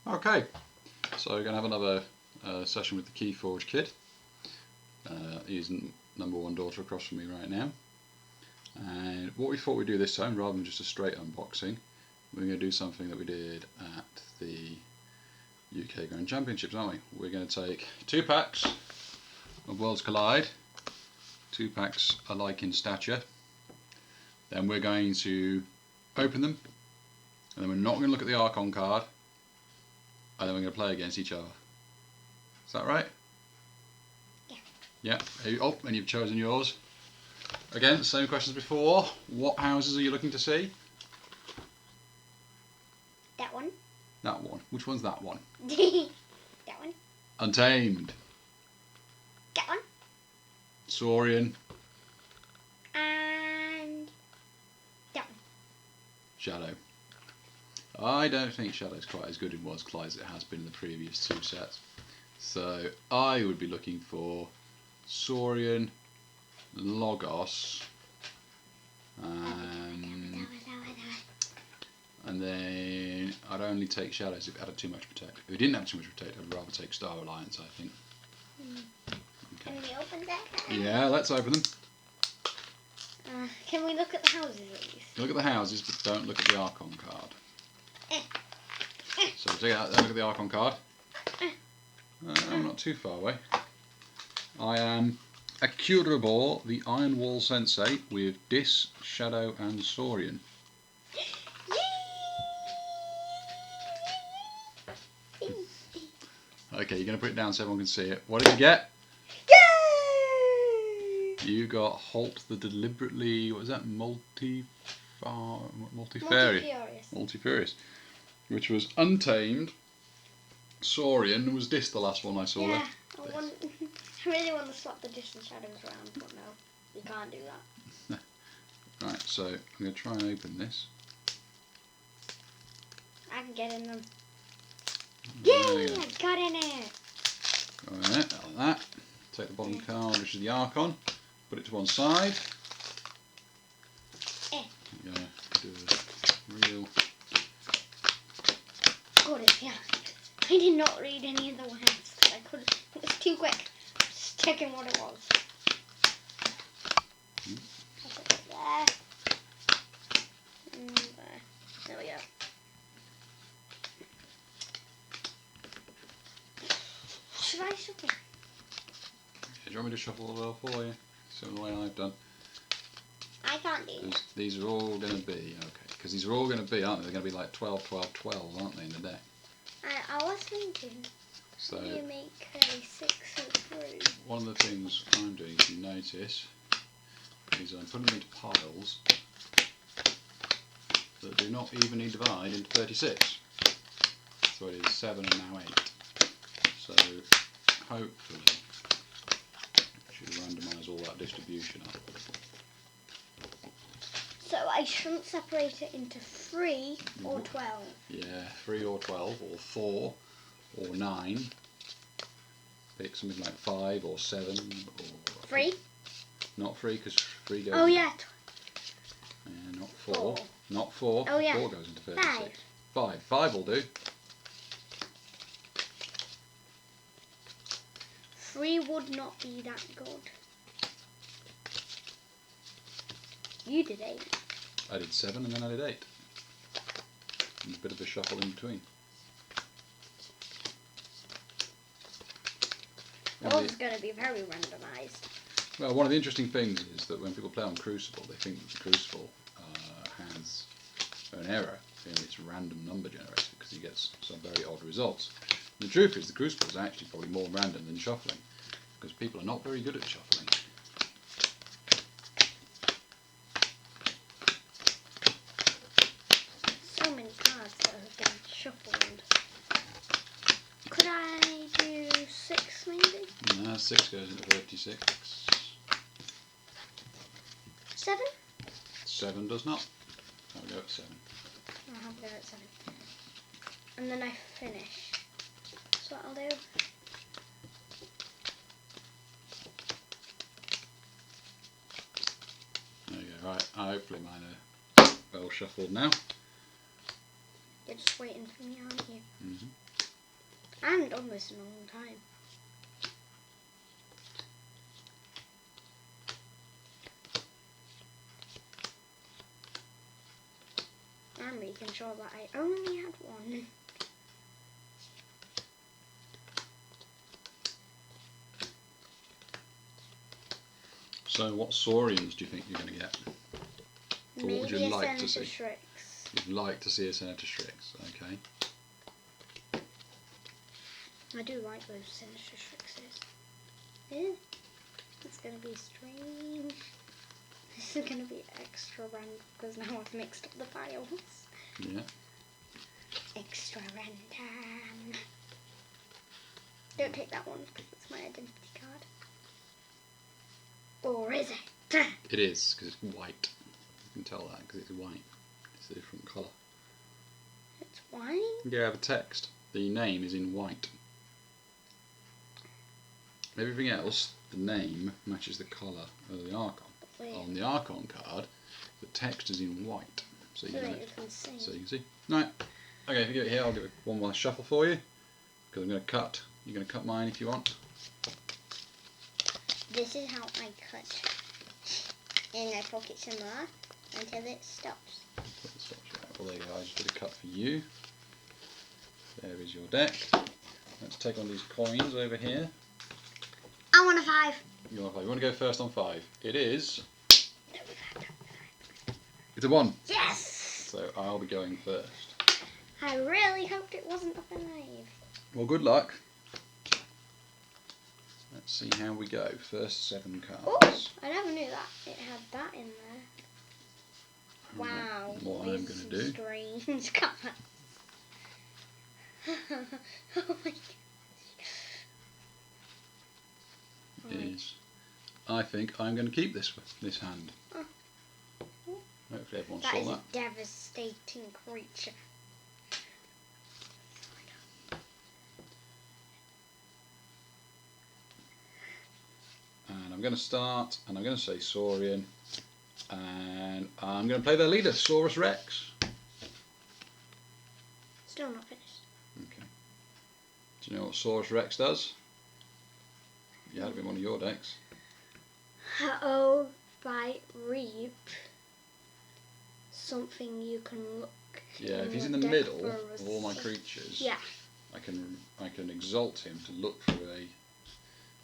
Okay, so we're going to have another session with the Keyforge kid. He's number one daughter across from me right now. And what we thought we'd do this time, rather than just a straight unboxing, we're going to do something that we did at the UK Grand Championships, aren't we? We're going to take 2 packs of Worlds Collide, 2 packs alike in stature. Then we're going to open them, and then we're not going to look at the Archon card, and then we're going to play against each other. Is that right? Yeah. Yeah. Oh, and you've chosen yours. Again, same questions before. What houses are you looking to see? That one. That one. Which one's that one? That one. Untamed. That one. Saurian. And that one. Shadow. I don't think Shadow's quite as good in Worlds Collide as it has been in the previous 2 sets. So I would be looking for Saurian, Logos, and then I'd only take Shadows if it had too much Protect. If it didn't have too much Protect, I'd rather take Star Alliance, I think. Okay. Can we open that? Yeah, let's open them. Can we look at the houses at least? Look at the houses, but don't look at the Archon card. So take it out, don't look at the Archon card. I'm not too far away. I am Accurable, the Iron Wall Sensei, with Dis, Shadow, and Saurian. Okay, you're going to put it down so everyone can see it. What did you get? Yay! You got Halt the Deliberately, what was that? Multifurious. Multifurious. Which was Untamed. Saurian was Dis the last one I saw there. I really want to swap the distant shadows around, but no, we can't do that. Right, so I'm going to try and open this. I can get in them. Yay! I got in it! Alright, like that. Take the bottom card, which is the Archon, put it to one side. Yeah, do a real. Got it, yeah. I did not read any of the words because I couldn't. It was too quick. Just checking what it was. I'll put it there. And there. There we go. Should I shuffle? Do you want me to shuffle the well for you? Similar way I've done. I can't do that. These are all going to be, okay, because these are all going to be, aren't they? They're going to be like 12, 12, 12, aren't they, in the deck? I was thinking, so you make a 6 and 3. One of the things I'm doing, if you notice, is I'm putting them into piles that do not evenly divide into 36. So it is 7 and now 8. So hopefully it should randomise all that distribution up. So I shouldn't separate it into 3 or 12. Yeah, 3 or 12 or 4 or 9. Pick something like 5 or 7 or 3? Not 3 because 3 goes. Oh yeah. Yeah, not 4. Not 4. Oh yeah. 4 goes into 36. 5. 5 will do. 3 would not be that good. You did 8. I did 7 and then I did 8. And a bit of a shuffle in between. Yours is going to be very randomised. Well, one of the interesting things is that when people play on Crucible, they think that the Crucible has an error in its random number generator because he gets some very odd results. And the truth is the Crucible is actually probably more random than shuffling because people are not very good at shuffling. So many cards that have been shuffled. Could I do 6 maybe? No, 6 goes into 36. 7? 7 does not. I'll go at 7. I'll have a go at 7. And then I finish. That's what I'll do. There you go, right. Hopefully mine are well shuffled now. You're just waiting for me, aren't you? Mm-hmm. I haven't done this in a long time. I'm making sure that I only had one. So what saurians do you think you're going to get? Or what would you like to see? Shrix. You'd like to see a Senator Shrix, okay. I do like those Sinister Shrixes. Eh, it's going to be strange. This is going to be extra random because now I've mixed up the files. Yeah. Extra random. Don't take that one because it's my identity card. Or is it? It is, because it's white. You can tell that because it's white. It's a different colour. It's white? Yeah, the text. The name is in white. Everything else, the name matches the colour of the Archon. Wait. On the Archon card, the text is in white. So you can see. So you can see. Right. Okay, if you give it here, I'll give it one more shuffle for you. Because I'm going to cut. You're going to cut mine if you want. This is how I cut. And I poke it some more until it stops. Well, there you go. I just did a cut for you. There is your deck. Let's take on these coins over here. I want a 5. You want 5? You want to go first on 5? It is. It's a 1. Yes! So I'll be going first. I really hoped it wasn't a 5. Well, good luck. Let's see how we go. First 7 cards. Oh, I never knew that it had that in there. Wow. What I'm going to do. Strange cards. Oh my god. Is I think I'm going to keep this hand. Oh. Hopefully everyone That saw is that. a devastating creature. And I'm going to start, and I'm going to say Saurian, and I'm going to play their leader, Saurus Rex. Still not finished. Okay. Do you know what Saurus Rex does? You had it in one of your decks. Oh, by reap. Something you can look. Yeah, if he's in the middle of all my creatures, yeah, I can exalt him to look for a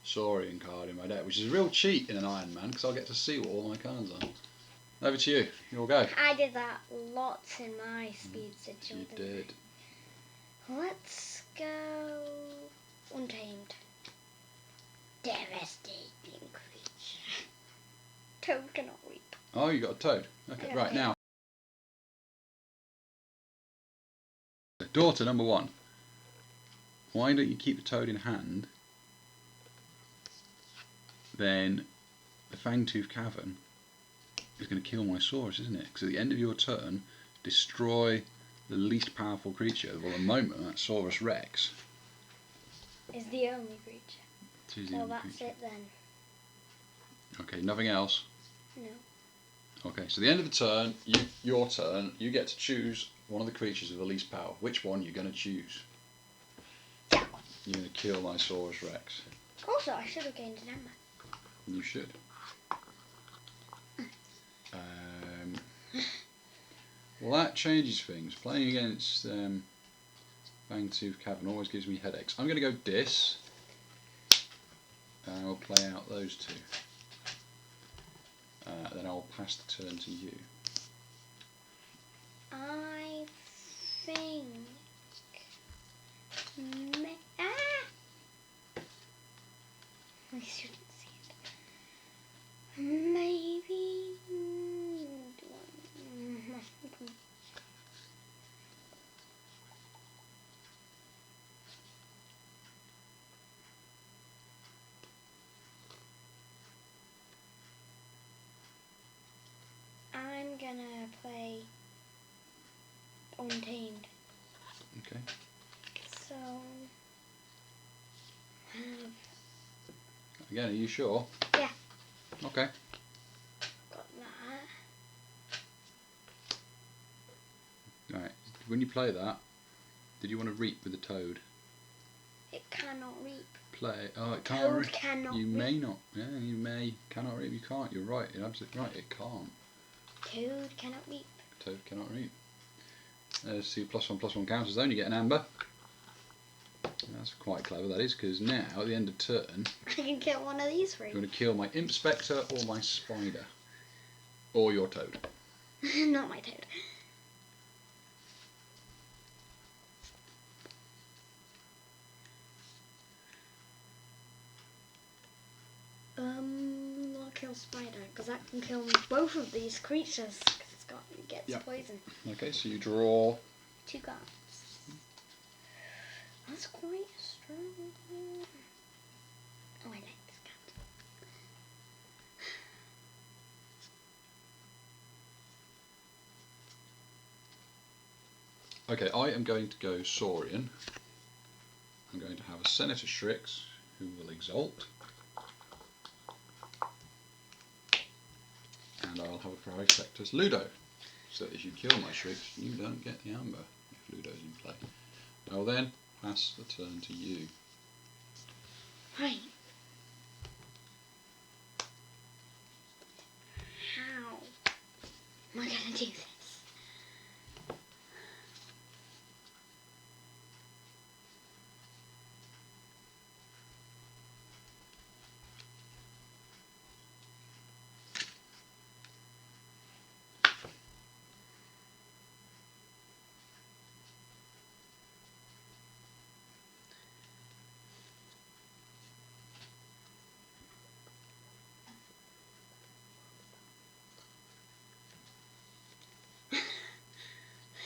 Saurian card in my deck, which is a real cheat in an Ironman because I'll get to see what all my cards are. Over to you. You'll go. I did that lots in my speed situation. You did. Let's go Untamed. Devastating creature. Toad cannot reap. Oh, you got a toad. Okay, Yeah, right yeah. now. Daughter number 1. Why don't you keep the toad in hand? Then the Fangtooth Cavern is going to kill my Saurus, isn't it? Because at the end of your turn, destroy the least powerful creature. Well, at the moment, that's Saurus Rex. Is the only creature. Well, that's creature. it then. Okay, nothing else. No. Okay, so the end of the turn, your turn, you get to choose one of the creatures with the least power. Which one you're going to choose? Yeah. You're going to kill my Saurus Rex. Also, I should have gained an ember. You should. Well, that changes things. Playing against Fangtooth Cavern always gives me headaches. I'm going to go Dis, and I'll play out those two. Then I'll pass the turn to you. I think. I shouldn't see it. Maybe. I'm gonna play Untamed. Okay. So. Again, are you sure? Yeah. Okay. Got that. Right. When you play that, did you want to reap with the toad? It cannot reap. Play. Oh, it can't Toad reap. cannot You reap. may not. Yeah, you may. Cannot reap. You can't. You're right. You're absolutely right. It can't. Toad cannot reap. Toad cannot reap. See, +1/+1 counters though, and you get an amber. That's quite clever, that is, because now, at the end of turn, I can kill one of these three. you're going to kill my Imp Spectre or my Spider. Or your Toad. Not my toad. I'll kill Spider, because that can kill both of these creatures, because it gets poison. Okay, so you draw 2 cards. That's quite strong. Oh, I like this card. Okay, I am going to go Saurian. I'm going to have a Senator Strix, who will Exalt. And I'll have a Protector's Ludo. So that if you kill my Strix, you don't get the amber, if Ludo's in play. I'll then pass the turn to you. Right. How am I going to do this?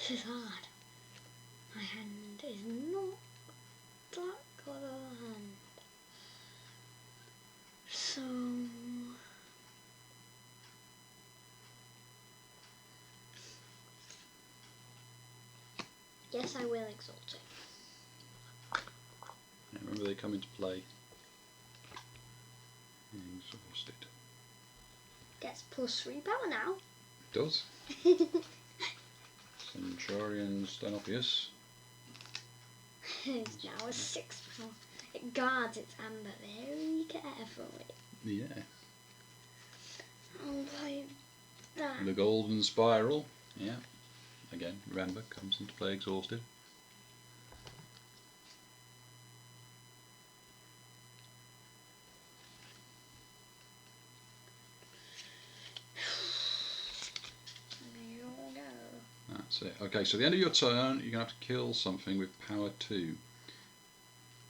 This is hard. My hand is not that good a hand. So yes, I will exalt it. Yeah, remember they come into play. Exhausted. Gets +3 power now. It does. Centurion Stenopius. It's now a 6 power. It guards its amber very carefully. Yeah. I'll play that. The Golden Spiral. Yeah. Again, remember, comes into play exhausted. That's it. Okay, so at the end of your turn, you're going to have to kill something with power 2.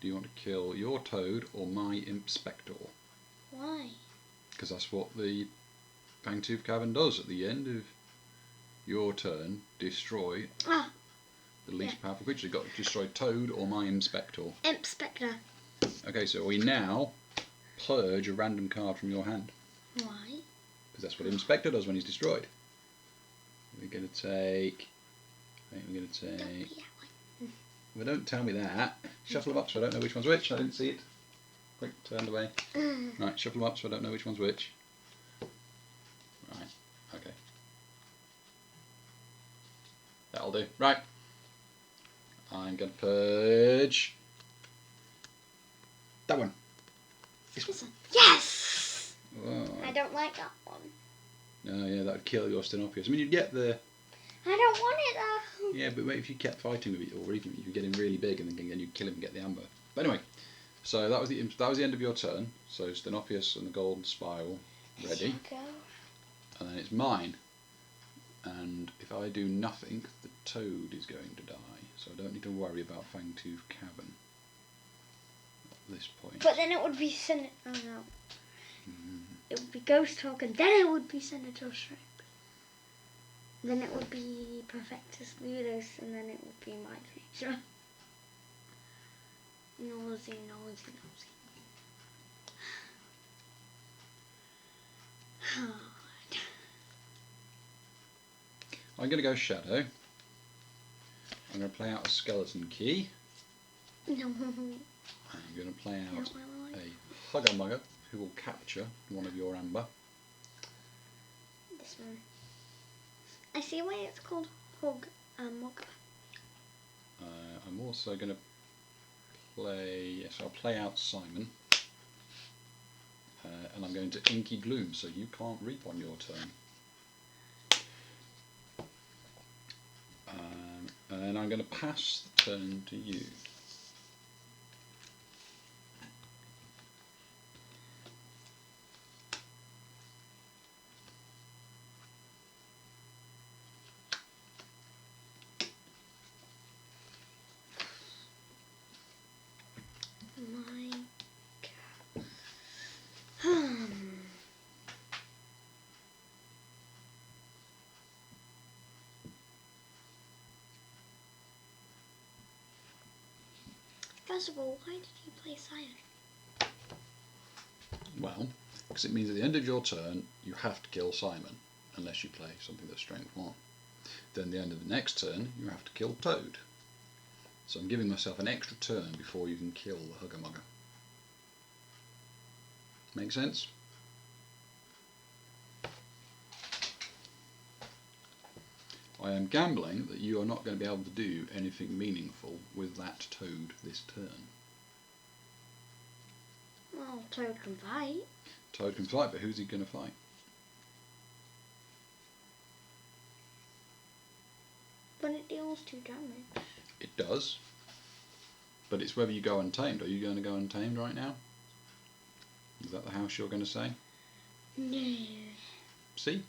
Do you want to kill your Toad or my Imp Spectre? Why? Because that's what the Fangtooth Cavern does at the end of your turn. Destroy the least powerful creature. You've got to destroy Toad or my Imp Spectre. Imp Spectre. Okay, so we now purge a random card from your hand. Why? Because that's what Imp Spectre does when he's destroyed. We're going to take... I think we're going to take... Well, don't tell me that. Shuffle them up so I don't know which one's which. I didn't see it. Quick, turned away. Right, shuffle them up so I don't know which one's which. Right, okay. That'll do. Right. I'm going to purge... that one. This one. Yes! Whoa. I don't like that one. Oh yeah, that would kill your Stenopius. I mean, you'd get the... I don't want it though. Yeah, but if you kept fighting with it, or even if you get him really big and then you'd kill him and get the amber. But anyway, so that was the end of your turn. So Stenopius and the Golden Spiral ready. And then it's mine. And if I do nothing, the Toad is going to die. So I don't need to worry about Fangtooth Cavern at this point. But then it would be oh no. It would be Ghost Hawk, and then it would be Senator Strix. Then it would be Perfectus Ludus, and then it would be my creature. Nosy. Hard. I'm going to go Shadow. I'm going to play out a Skeleton Key. No. I'm going to play out a Hugger Mugger, who will capture one of your amber. This one. I see why it's called Hug Mugger. I'm also going to play. Yes, I'll play out Simon, and I'm going to Inky Gloom, so you can't reap on your turn. And I'm going to pass the turn to you. My God. First of all, why did you play Simon? Well, because it means at the end of your turn you have to kill Simon, unless you play something that's strength 1. Then at the end of the next turn you have to kill Toad. So I'm giving myself an extra turn before you can kill the Hugger Mugger. Make sense? I am gambling that you are not going to be able to do anything meaningful with that Toad this turn. Well, Toad can fight. Toad can fight, but who's he going to fight? But it deals 2 damage. It does. But it's whether you go untamed. Are you going to go untamed right now? Is that the house you're going to say? No. See?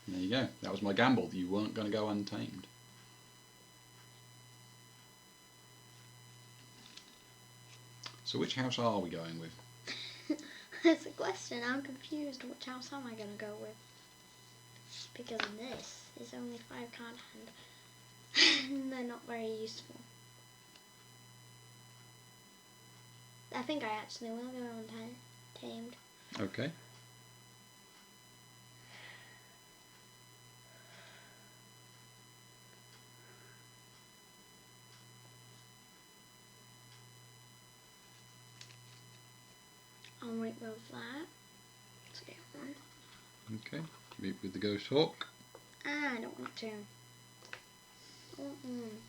There you go. That was my gamble, that you weren't going to go untamed. So which house are we going with? That's a question. I'm confused. Which house am I going to go with? Because this is only 5 card hand. They're not very useful. I think I actually will go untamed. Okay. I'll remove that. Let's get one. Okay. Meet with the Ghost Hawk. I don't want to. I want one.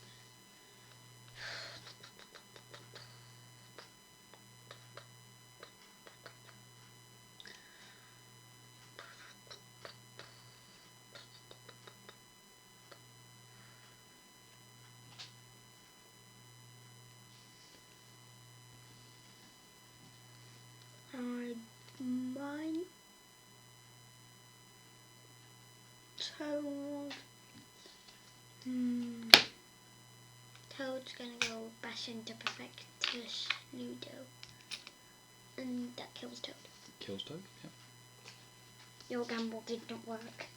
I might Toad. Toad's gonna go bash into Perfectus Ludo. And that kills Toad. Kills Toad, yep. Your gamble did not work.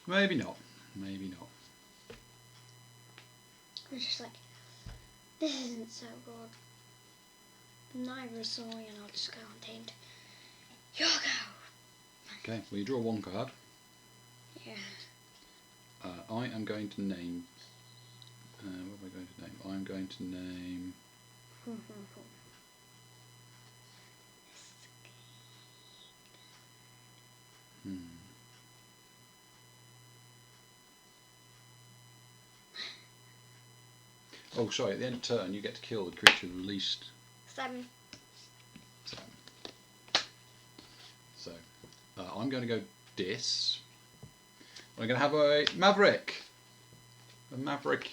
Maybe not. Maybe not. I was just like, this isn't so good. Neither is Soy, and I'll just go untamed. Your go! Okay, well you draw 1 card. Yeah. I am going to name... what am I going to name? I'm going to name... Oh, sorry, at the end of turn you get to kill the creature released. 7. So, I'm going to go Dis. I'm going to have a Maverick. A Maverick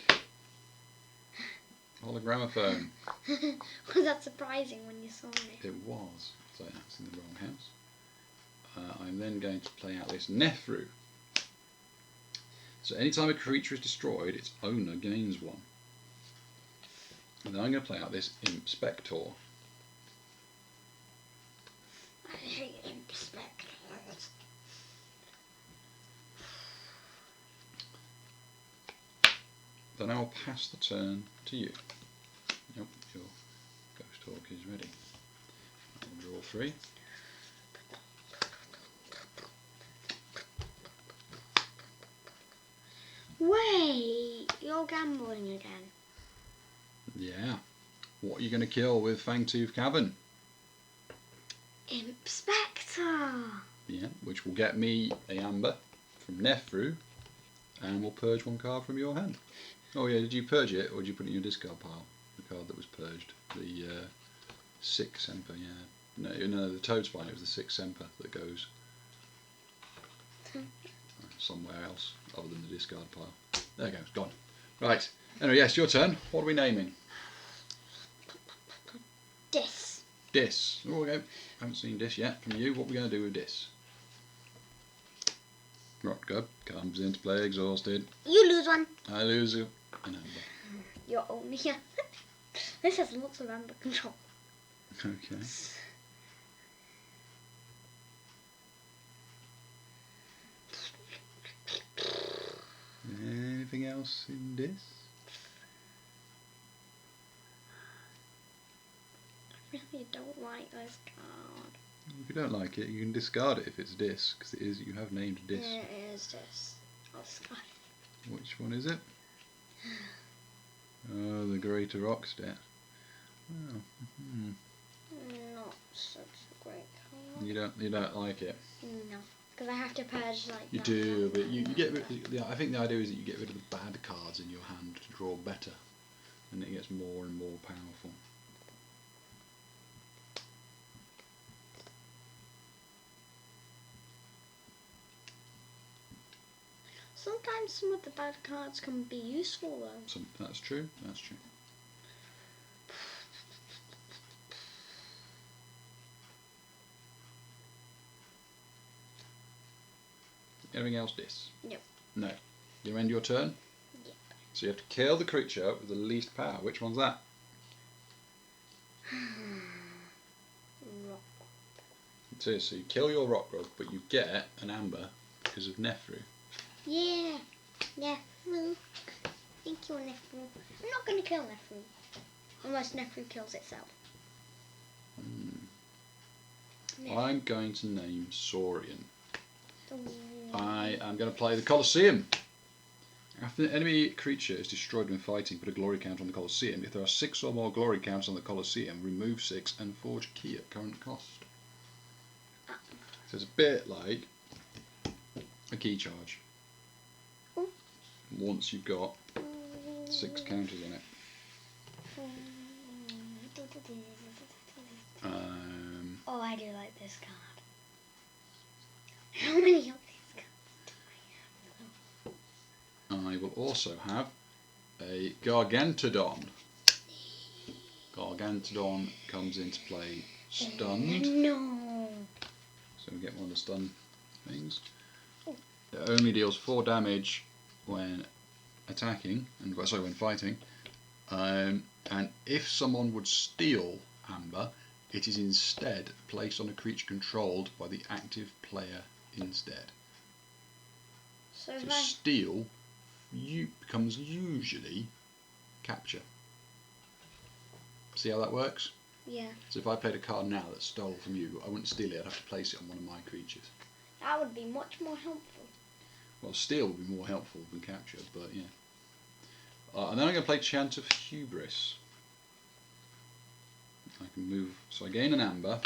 hologramophone. Was that surprising when you saw it? It was. So that's in the wrong house. I'm then going to play out this Nefru. So anytime a creature is destroyed, its owner gains 1. And then I'm going to play out this Imp Spectre. I hate Imp Spectres. Then I'll pass the turn to you. Yep, your Ghost Hawk is ready. I'll draw 3. Wait, you're gambling again. Yeah. What are you going to kill with Fangtooth Cavern? Imp Spectre. Yeah, which will get me a Amber from Nefru, and will purge 1 card from your hand. Oh yeah, did you purge it, or did you put it in your discard pile? card that was purged. The 6 Semper, yeah. No, the Toad Spine, it was the 6 Semper that goes somewhere else other than the discard pile. There you go, it's gone. Right, anyway, yes, your turn. What are we naming? Dis. Dis. Oh, okay. Haven't seen Dis yet from you. What are we going to do with Dis? Right, go. Comes into play, exhausted. You lose one. I lose an amber. You're only here. This has lots of amber control. Okay. Anything else in Dis? I really don't like this card. If you don't like it, you can discard it if it's Dis, because it is. You have named Dis. Yeah, it is Dis. I'll discard it. Which one is it? Oh, the Greater Rockstead. Oh, Not such a great card. You don't like it. No, because I have to purge like. You that. do, but you get rid. I think the idea is that you get rid of the bad cards in your hand to draw better, and it gets more and more powerful. Sometimes some of the bad cards can be useful though. That's true. That's true. Anything else, Dis? Yep. No. You end your turn? Yep. So you have to kill the creature with the least power. Which one's that? Rock. It is. So you kill your Rock-Rug, but you get an amber because of Nefru. Yeah. Nefru. Thank you, Nefru. I'm not going to kill Nefru. Unless Nefru kills itself. I'm going to name Saurian. Ooh. I am going to play the Colosseum. After an enemy creature is destroyed when fighting, put a glory count on the Colosseum. If there are 6 or more glory counts on the Colosseum, remove 6 and forge key at current cost. So it's a bit like a key charge. Ooh. Once you've got 6 counters on it. Oh, I do like this card. How many of these cards do I have? I will also have a Gargantodon. Gargantodon comes into play stunned. No. So we get one of the stun things. It only deals 4 damage when attacking, when fighting. And if someone would steal Amber, it is instead placed on a creature controlled by the active player instead. So So steal becomes usually capture. See how that works? yeah, So if I played a card now that stole from you, I wouldn't steal it, I'd have to place it on one of my creatures. that would be much more helpful. Well, steal would be more helpful than capture, but yeah. And then I'm going to play Chant of Hubris. I can move, so I gain an amber.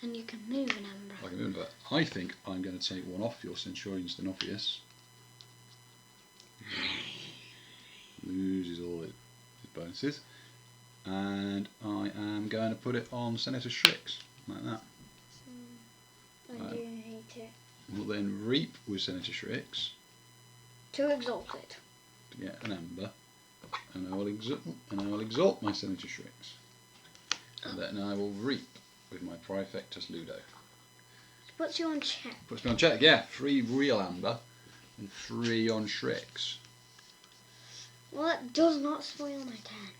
And you can move an amber. I can move it. I think I'm going to take one off your Centurion Stenophius. Loses all his bonuses. And I am going to put it on Senator Strix, like that. I do hate it. We'll then reap with Senator Strix To exalt it. to get an amber. And I will exalt my Senator Strix. And then I will reap with my Prefectus Ludo. Puts you on check. Puts me on check, yeah. 3 real amber and 3 on Strix. Well, that does not spoil my turn.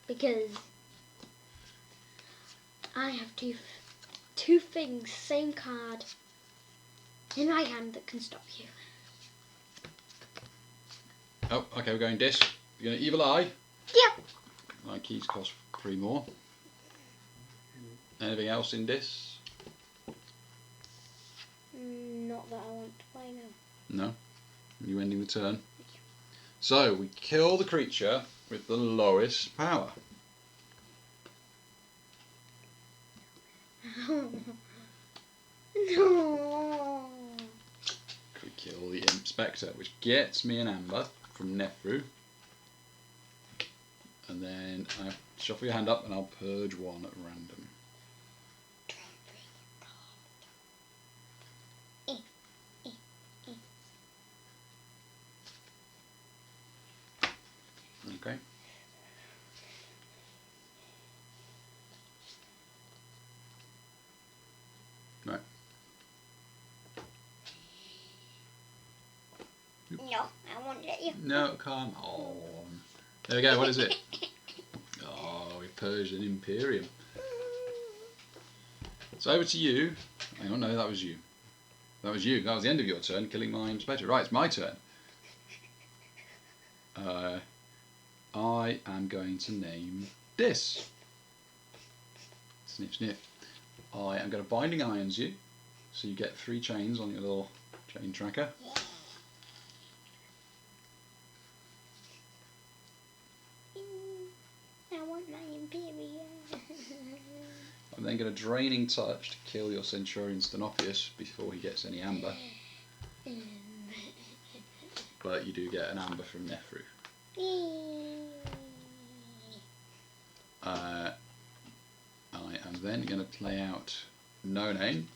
Because I have two things, same card, in my hand that can stop you. Oh, okay, we're going Dis. You're going to Evil Eye. Yep. My keys cost 3 more. Anything else in Dis? Not that I want to play now. No? You ending the turn? So, we kill the creature with the lowest power. No. We kill the Imp Spectre, which gets me an amber from Nefru. And then shuffle your hand up and I'll purge one at random. Okay. Right. No, I won't let you. No, come on. There we go, what is it? Oh, we purged an Imperium. So over to you. Hang on, no, that was you. That was you. That was the end of your turn, killing my inspector. Right, it's my turn. I am going to name this. Sniff, sniff. I am going to binding irons you, so you get 3 chains on your little chain tracker. I want my Imperium. I'm then going to draining touch to kill your Centurion Stenopius before he gets any amber. But you do get an amber from Nefru. I am then going to play out No Name.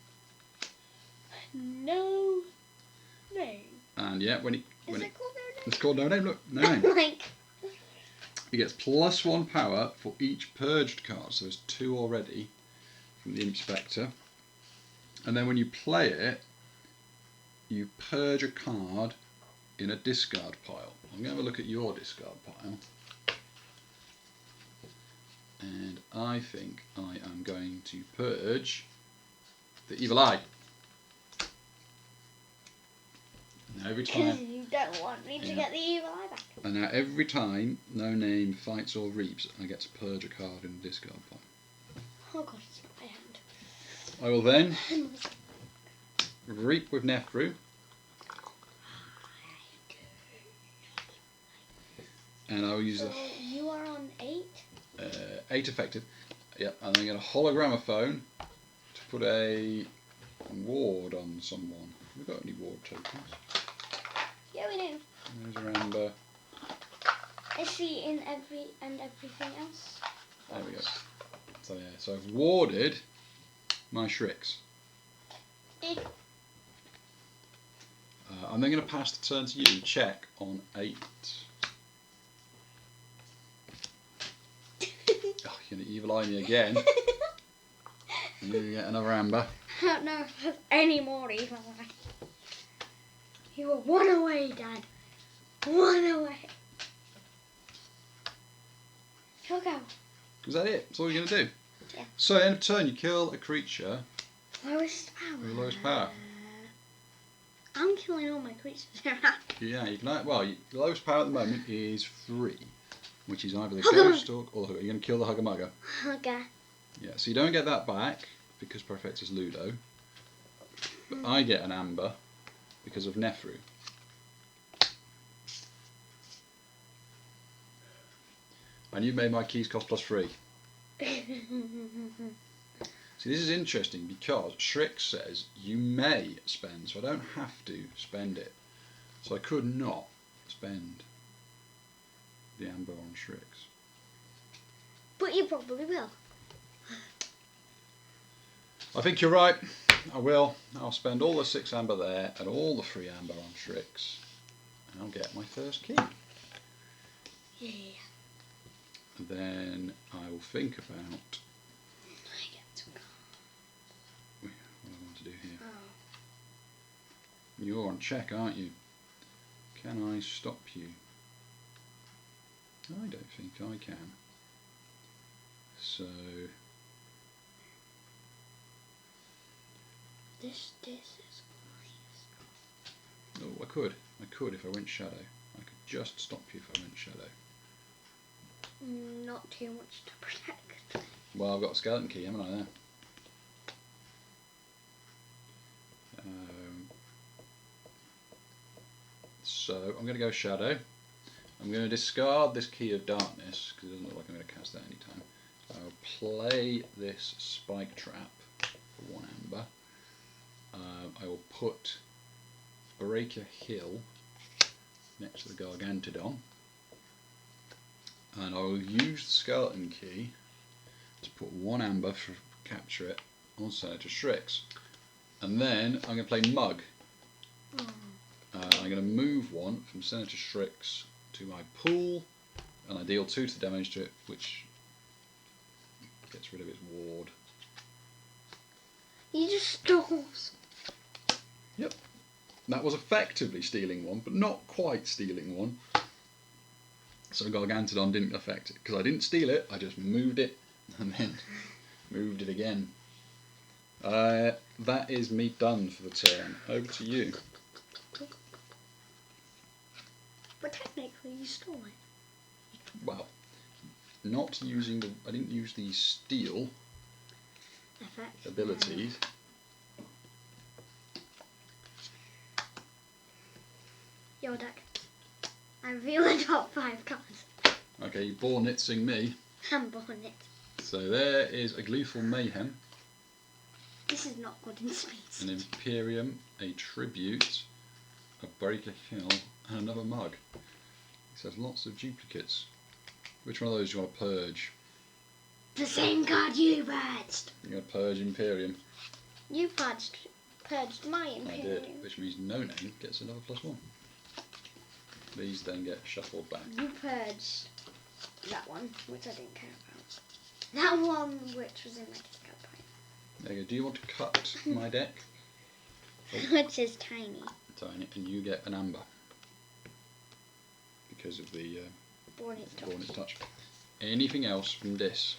No name. And yeah, when Is it called No Name? it's called No Name. Look, No Name. Like, He gets +1 power for each purged card. So there's 2 already from the Inspector. And then when you play it, you purge a card in a discard pile. I'm going to have a look at your discard pile. And I think I am going to purge the Evil Eye. Now every because time, you don't want me to get the evil eye back. and now every time No Name fights or reaps, I get to purge a card in the discard pile. Oh god, it's not my hand. I will then reap with Nefru. And I will use So you are on 8? 8 effective. Yep, and then get a hologramophone to put a ward on someone. Have we got any ward tokens? Yeah, we do. There's a amber. Is she in everything else? There we go. So yeah, so I've warded my Shrix. I'm then going to pass the turn to you. Check on 8. Oh, you're going to evil eye me again. You get another amber. I don't know if there's any more evil eye. You were 1 away, Dad. 1 away. Go, go. Is that it? That's all you're going to do? Yeah. So, end of turn, you kill a creature Lowest power. with the lowest power. I'm killing all my creatures. Yeah, you can. Well, the lowest power at the moment is 3, which is either the Hugger. Ghost Stalk or the Hugger. You're going to kill the Hugger. Okay. Yeah, so you don't get that back because Perfectus Ludo. But I get an amber because of Nefru. And you've made my keys cost +3. See, this is interesting because Shrix says you may spend, so I don't have to spend it. So I could not spend the amber on Shrix. But you probably will. I think you're right. I will. I'll spend all the 6 amber there and all the 3 amber on Shrix. And I'll get my first key. Yeah. And then I will think about I get to go. what I want to do here. Oh. You're on check, aren't you? Can I stop you? I don't think I can. So This is oh, I could if I went shadow. I could just stop you if I went shadow. not too much to protect. Well, I've got a skeleton key, haven't I? There. So I'm going to go shadow. I'm going to discard this key of darkness because it doesn't look like I'm going to cast that anytime. I'll play this spike trap for 1 amber. I will put Breaker Hill next to the Gargantodon, and I will use the skeleton key to put 1 amber for capture it on Senator Strix, and then I'm going to play Mug. I'm going to move 1 from Senator Strix to my pool, and I deal 2 to the damage to it, which gets rid of its ward. You just stole. Yep. That was effectively stealing 1, but not quite stealing 1. So Gargantodon didn't affect it, because I didn't steal it, I just moved it, and then moved it again. That is me done for the turn. Over to you. But technically you stole it. Well, not using the... I didn't use the steal Effect. abilities. Your deck. I reveal the top 5 cards. Okay, you bore Nitzing me. I'm born it. So there is a Gleeful Mayhem, This is not good in space. an Imperium, a Tribute, a Breaker Hill, and another Mug. It says lots of duplicates. Which one of those do you want to purge? The same card you purged. You're going to purge Imperium. You purged my Imperium. I did, which means No Name gets another +1. These then get shuffled back. You purged that one, which I didn't care about. That one, which was in my discard pile. There you go. Do you want to cut my deck? Which is tiny. Tiny, and you get an amber because of the Born its touch. Born its touch. Anything else from this?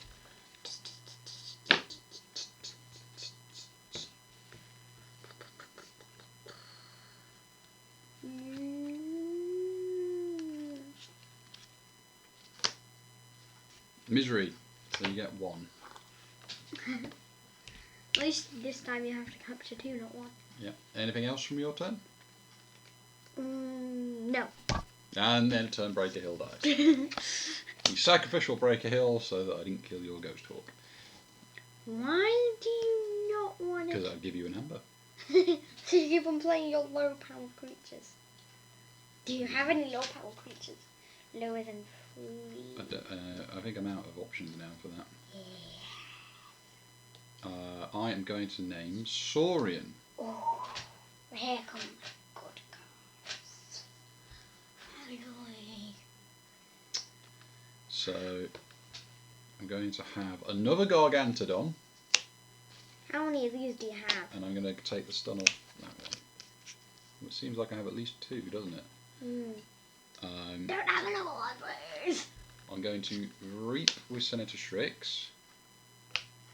Misery. So you get 1. At least this time you have to capture 2, not 1. Yeah. Anything else from your turn? No. And then turn Breaker Hill dies. You sacrificial Breaker Hill so that I didn't kill your Ghost Hawk. Why do you not want Because to? I'd give you an amber. So you keep on playing your low power creatures. Do you have any low power creatures? Lower than 3? I think I'm out of options now for that. I am going to name Saurian. Oh, here come my good cards. Finally. So I'm going to have another Gargantodon, How many of these do you have? and I'm going to take the stun off that one. Well, it seems like I have at least 2, doesn't it? Don't have another one, please. I'm going to Reap with Senator Strix,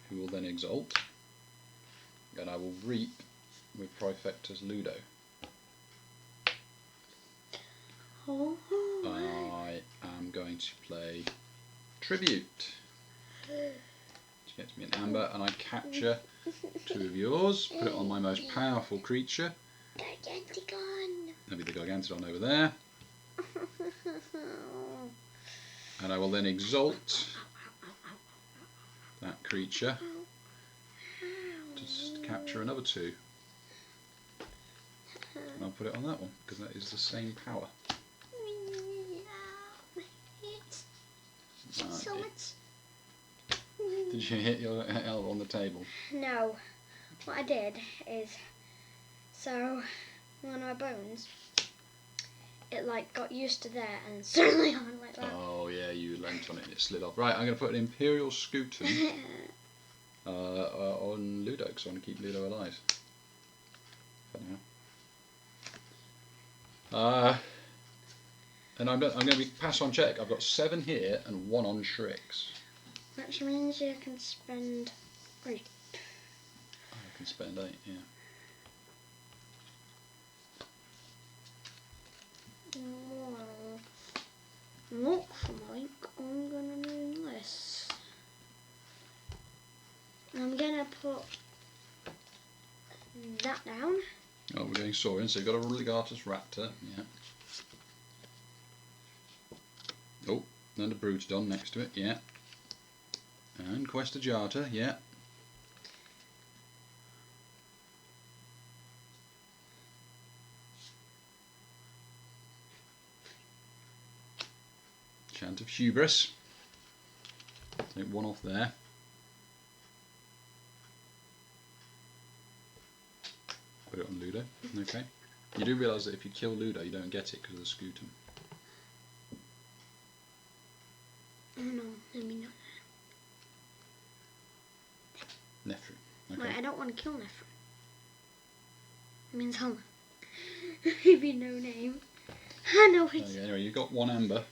who will then Exalt, and I will Reap with Prefectus Ludo. Oh, I am going to play Tribute, which gets me an amber, and I capture 2 of yours, put it on my most powerful creature. Giganticon. That'll be the Gargantodon over there. And I will then Exalt that creature to capture another 2. And I'll put it on that one, because that is the same power. So much. Did you hit your elbow on the table? No. What I did is, so one of my bones, it like got used to there and suddenly I went like that. Oh yeah, you leant on it and it slid off. Right, I'm going to put an Imperial Scutum on Ludo, because I want to keep Ludo alive. For now. And I'm going to be pass on check. I've got 7 here and 1 on Shrix. Which means you can spend 8. I can spend 8, yeah. Well, looks like I'm gonna do this. I'm gonna put that down. Oh, we're doing Saurian, so you've got a Legatus Raptor, yeah. Oh, and a Brutodon next to it, yeah. And Questa Jata, yeah. Hubris. Take one off there. Put it on Ludo. Okay. You do realise that if you kill Ludo, you don't get it because of the Scutum. Oh no, let me not. Nefru. Okay. Wait, I don't want to kill Nefru. It means Homer. Maybe no name. I know it's. Okay, anyway, you got one amber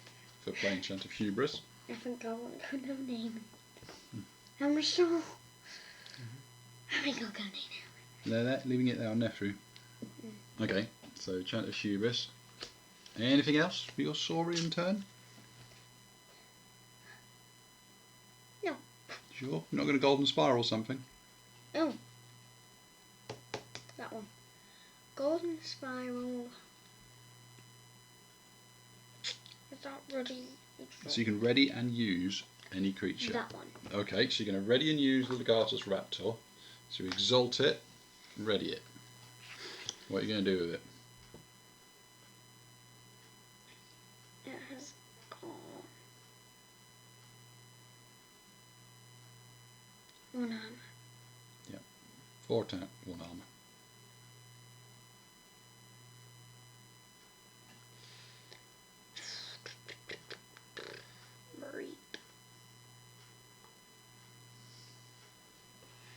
for playing Chant of Hubris. I think I want to go no name. I'm sure. I think I'll go no name. Leaving it there on Nefru. Okay, so Chant of Hubris. Anything else for your Saurian turn? No. Sure? You're not going to Golden Spiral something? Oh. That one. Golden Spiral. Is that ready? So you can ready and use any creature. That one. Okay, so you're going to ready and use the Legatus Raptor. So exalt it, ready it. What are you going to do with it? It has got one armor. Yep. 4 attack, 1 armor. Reap.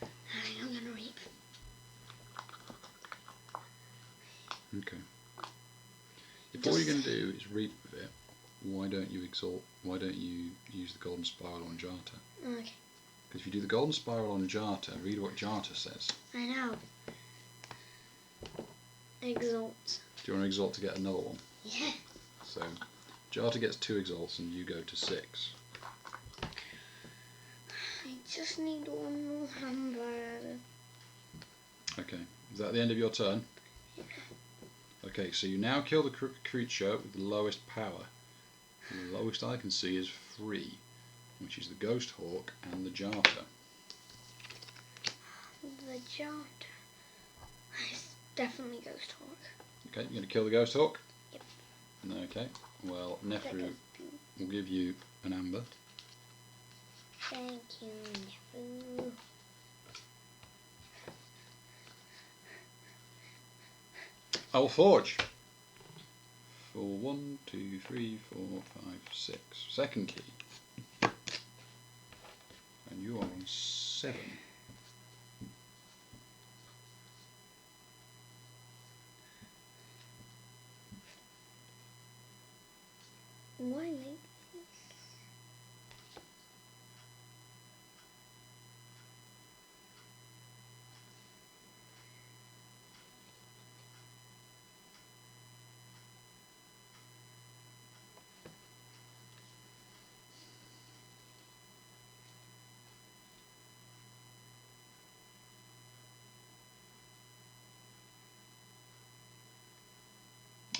I think I'm gonna reap. Okay. If all you're going to do is reap with it, why don't you exalt? Why don't you use the Golden Spiral on Jata? Okay. Because if you do the Golden Spiral on Jata, read what Jata says. I know. Exalt. Do you want to exalt to get another one? Yeah. So Jata gets 2 exalts and you go to 6. I just need one more hamburger. Okay. Is that the end of your turn? Yeah. Okay, so you now kill the creature with the lowest power. And the lowest I can see is 3, which is the Ghost Hawk and the Jata. The Jata. It's definitely Ghost Hawk. Okay, you're going to kill the Ghost Hawk? Yep. Okay, well, That Nefru goes- will give you an amber. Thank you, Nefru. I will forge. For 1, 2, 3, 4, 5, 6. Second key. And you are on 7. Why like this?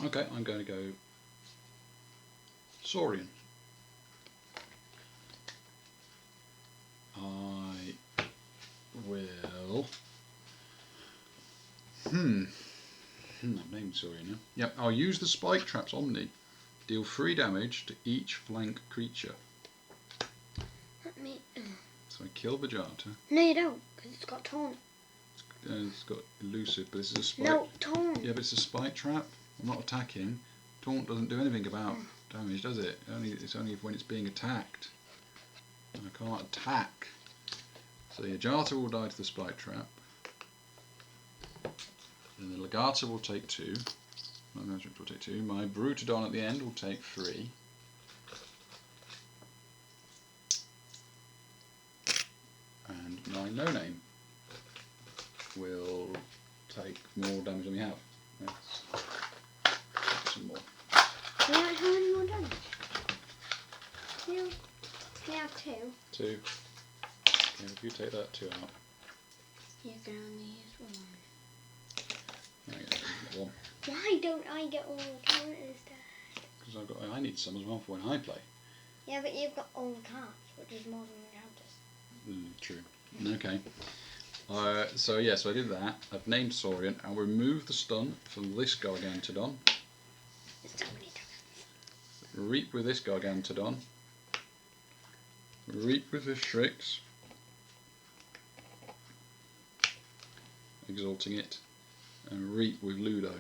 Okay, I'm going to go Saurian. I will. I've named Saurian now. Yep, I'll use the Spike Traps Omni. Deal 3 damage to each flank creature. Let me. So I kill Vajata. No, you don't, because it's got taunt. It's got elusive, but this is a spike. No, taunt. Yeah, but it's a spike trap. I'm not attacking. Taunt doesn't do anything about damage, does it? It's only when it's being attacked. And I can't attack. So yeah, Jata will die to the spike trap. Then the Legata will take 2. My Magic will take 2. My Brutodon at the end will take 3. And my No Name will take more damage than we have. Let's take some more. We don't have any more damage. We have 2. 2. Okay, if you take that 2 out. You can only use 1. I get 1. Why don't I get all the counters, Dad? Because I need some as well for when I play. Yeah, but you've got all the cards, which is more than the counters. True. Okay. So I did that. I've named Saurian. I'll remove the stun from this Gargantodon. There's so many tokens. Reap with this Gargantodon. Reap with the Shrix. Exalting it. And Reap with Ludo.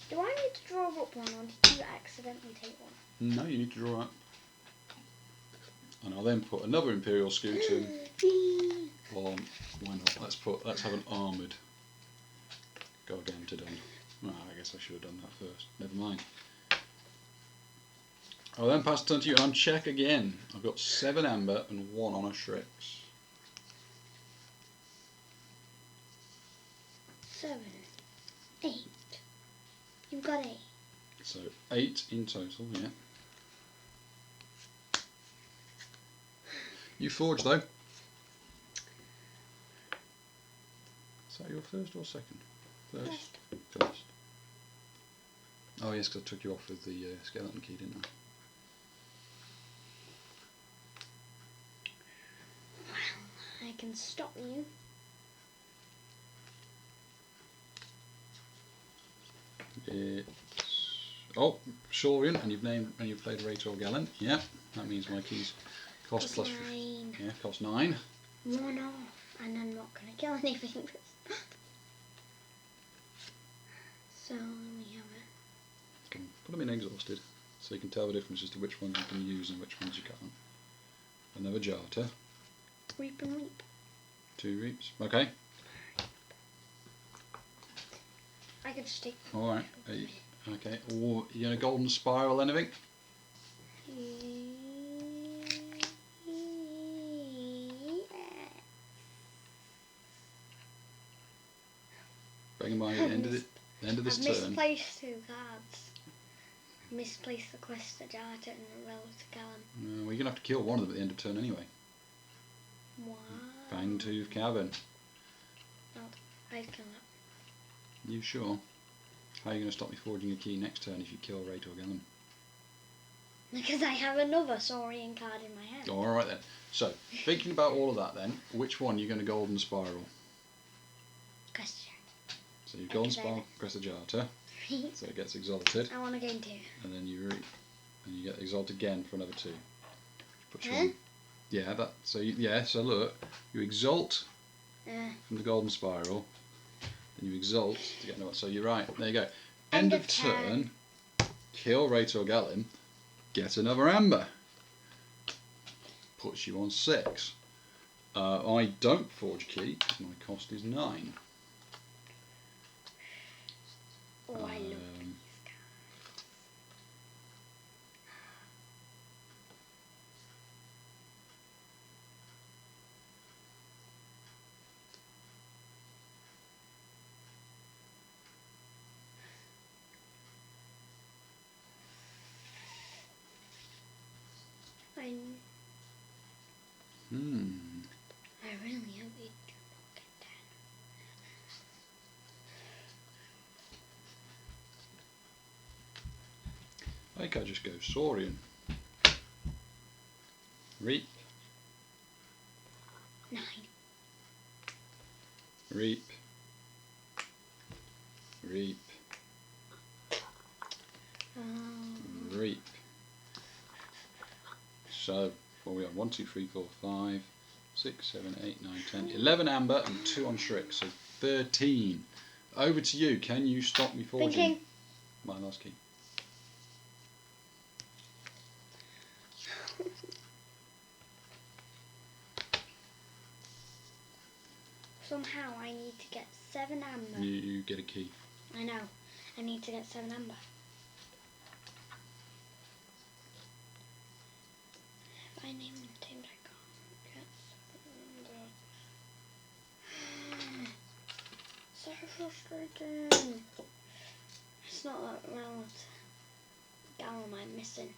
Do I need to draw up one, or did you accidentally take one? No, you need to draw up. And I'll then put another Imperial Scutum on. Why not? Let's have an armoured Gargantodon. Well, I guess I should have done that first. Never mind. I'll then pass the turn to you, and I'm check again. I've got 7 amber and 1 on a Shrix. 7, 8. You've got 8. So 8 in total, yeah. You forge though. Is that your first or second? First. Oh yes, because I took you off with the skeleton key, didn't I? Well, I can stop you. It's Saurian, and you've played Raitor Gallant. Yeah, that means my keys cost plus 9. Yeah, cost 9. 1 off, and I'm not going to kill anything. So we have Can put them in exhausted, so you can tell the difference as to which ones you can use and which ones you can't. Another Jarter. Reap and Reap. 2 Reaps. Okay. I could just take. Alright. Okay. Or you gonna Golden Spiral anything? Bear in mind, at the end of this I've turn. misplaced 2 cards. Misplaced the Quest of Jarter and the Relic of Gallon. Well, you're gonna have to kill one of them at the end of turn anyway. Wow. Fangtooth Cavern. Well, I'd kill that. You sure? How are you going to stop me forging a key next turn if you kill Raitor Gallant? Because I have another Saurian card in my hand. Alright then. So, thinking about all of that then, which one are you going to Golden Spiral? Quest of Jarter. So you Golden Spiral, Crest of Jarter, so it gets exalted, I want to gain 2. and then you reap, and you get exalted again for another 2. Put you Huh? on. Yeah, that. So so look, you exalt from the Golden Spiral, and you exalt to get another. So you're right. There you go. End of turn. Kill Raitor Gallant. Get another amber. Puts you on 6. I don't forge key. My cost is 9. Oh, I love these cards. I really hope you do not get that. I think I just go Saurian. Reap. 9. Reap. Reap. Reap. So, what are we on? 1, 2, 3, 4, 5, 6, 7, 8, 9, 10, 11 amber and 2 on Shrix, so 13. Over to you. Can you stop me forging Thinking. my last key? Somehow I need to get 7 amber. You get a key. I know. I need to get 7 amber. If I name the teams, I can't get 7 amber. So frustrating. It's not that well. Gallon I'm missing.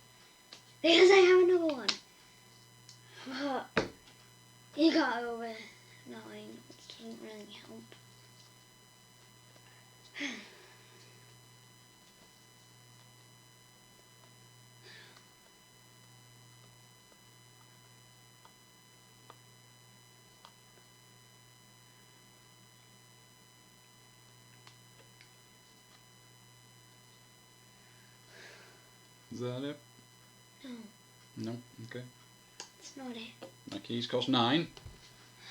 Because I have another one. But you got over 9, which doesn't really help. Is that it? No. No? Okay. It's not it. My keys cost 9.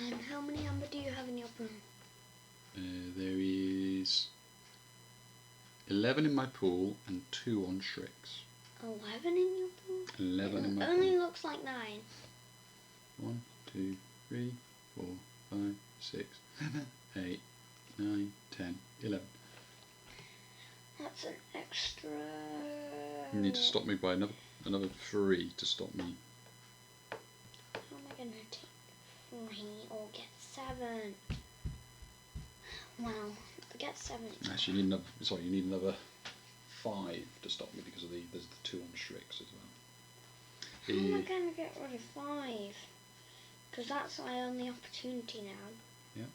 And how many amber do you have in your pool? There is 11 in my pool and 2 on Shrix. 11 in your pool? 11 in my pool. It only pool. looks like 9. 1, 2, 3, 4, 5, 6, 7, 8, 9, 10, 11. That's an extra... You need to stop me by another 3 to stop me. How am I going to take 3 or get 7? Well, to get 7... Actually, you need another 5 to stop me because there's the 2 on Shrix as well. How am I going to get rid of 5? Because that's my only opportunity now. Yeah.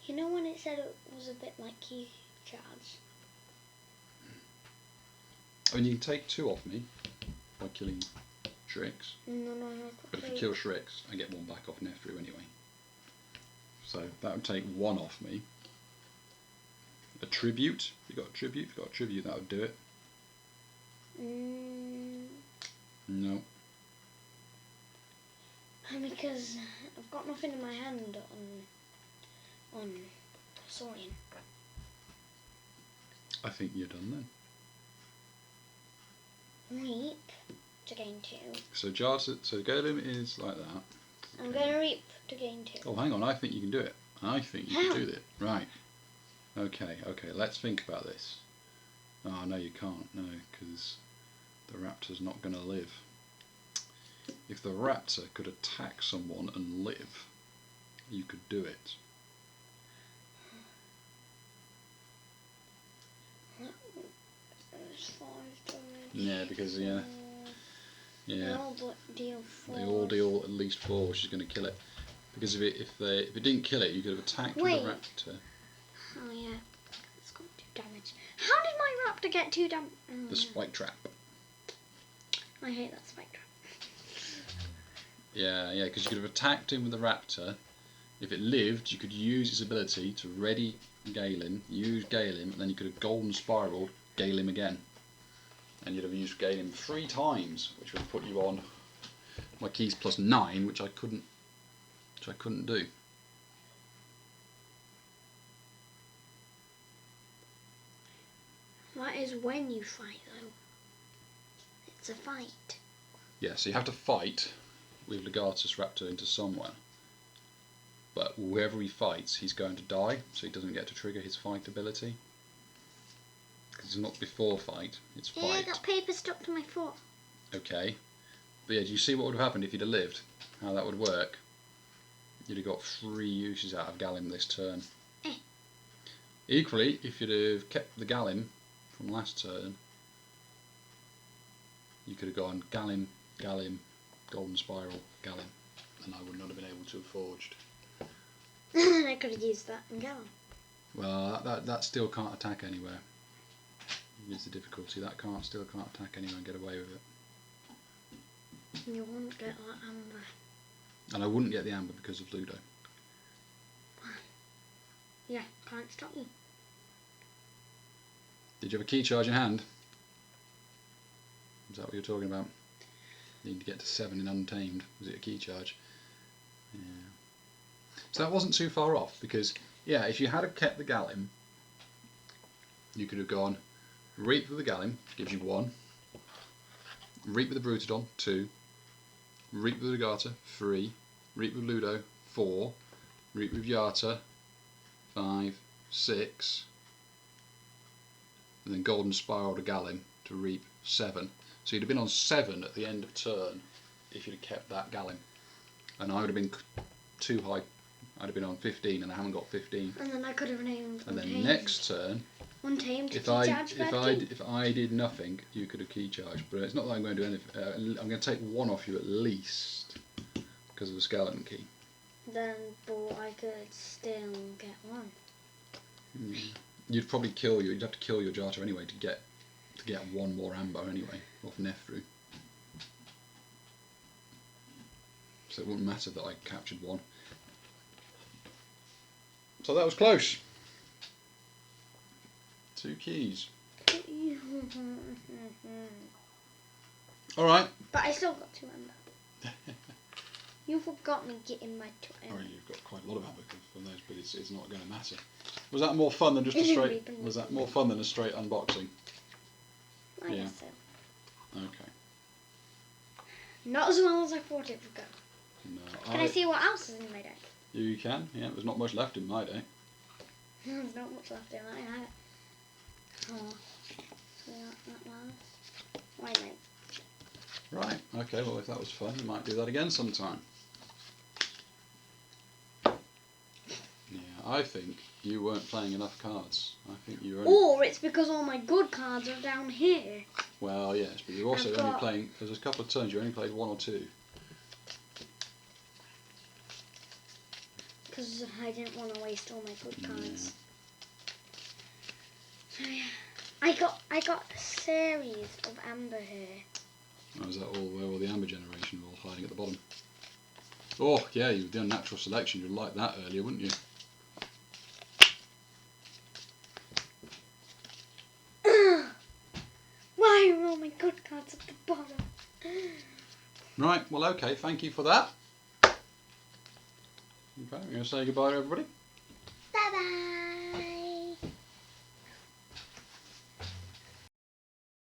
You know when it said it was a bit like key charge? I mean, you can take 2 off me by killing Shrix. No. But if you kill Shrix, I get 1 back off Nefru anyway. So that would take 1 off me. A tribute. If you got a tribute, that would do it. No. Because I've got nothing in my hand on Saurian. I think you're done then. Reap to gain 2. So Golem is like that. I'm going to reap to gain 2. Oh, hang on. I think you can do it. I think you can do it. Right. Okay. Let's think about this. Oh, no, you can't. No, because the raptor's not going to live. If the raptor could attack someone and live, you could do it. Yeah, because they all deal at least 4, which is going to kill it. Because if it didn't kill it, you could have attacked with the raptor. Oh yeah, it's got 2 damage. How did my raptor get 2 damage? The spike trap. I hate that spike trap. Yeah, because you could have attacked him with the raptor. If it lived, you could use its ability to ready Gale him, and then you could have golden spiraled Gale him again. And you'd have used Gale him 3 times, which would put you on my keys plus 9, which I couldn't do. That is when you fight, though. It's a fight. Yeah, so you have to fight with Legatus Raptor into somewhere. But whoever he fights, he's going to die, so he doesn't get to trigger his fight ability. Because it's not before fight, it's fight. Yeah, I got paper stuck to my foot. Okay. But yeah, do you see what would have happened if he'd have lived? How that would work? You'd have got 3 uses out of Galim this turn. Equally, if you'd have kept the Galim from last turn, you could have gone Galim, Golden Spiral, Galim, and I would not have been able to have forged. I could have used that in Galim. Well, that still can't attack anywhere. It's the difficulty. That still can't attack anywhere and get away with it. You won't get that amber. And I wouldn't get the amber because of Ludo. Yeah, can't stop you. Did you have a key charge in hand? Is that what you're talking about? You need to get to 7 in Untamed. Was it a key charge? Yeah. So that wasn't too far off because, yeah, if you had kept the Galim, you could have gone Reap with the Galim, gives you 1. Reap with the Brutodon, 2. Reap with the Regatta, 3. Reap with Ludo, 4. Reap with Yata, 5, 6. And then Golden Spiral to Galim to reap 7. So you'd have been on 7 at the end of turn if you'd have kept that Galim. And I would have been too high. I'd have been on 15 and I haven't got 15. And then I could have named And then next turn, Untamed if I did nothing, you could have key charged. But it's not that I'm going to do anything. I'm going to take 1 off you at least because of the skeleton key. Then, but I could still get 1. You'd probably kill you. You'd have to kill your Jata anyway to get 1 more amber anyway off Nefru. So it wouldn't matter that I captured 1. So that was close. 2 keys. Alright. But I still got 2 amber. You forgot me getting my 2 amber. Oh, you've got quite a lot of amber from those, but it's not going to matter. Was that more fun than just a straight? Was that more fun than a straight unboxing? I guess so. Okay. Not as well as I thought it would go. No. Can I see what else is in my deck? You can. Yeah, there's not much left in my deck. There's not much left in mine either. Oh, so that one. Wait, mate. Right. Okay. Well, if that was fun, we might do that again sometime. Yeah, I think you weren't playing enough cards. I think you were only... Or it's because all my good cards are down here. Well, yes, but you're also only playing... There's a couple of turns you only played 1 or 2. Because I didn't want to waste all my good cards. So yeah, I got a series of amber here. Oh, is that all where all the amber generation were all hiding at the bottom? Oh, yeah, you've done natural selection. You'd like that earlier, wouldn't you? Why are all my good cards at the bottom? Right, well, okay, thank you for that. Okay, we're going to say goodbye to everybody.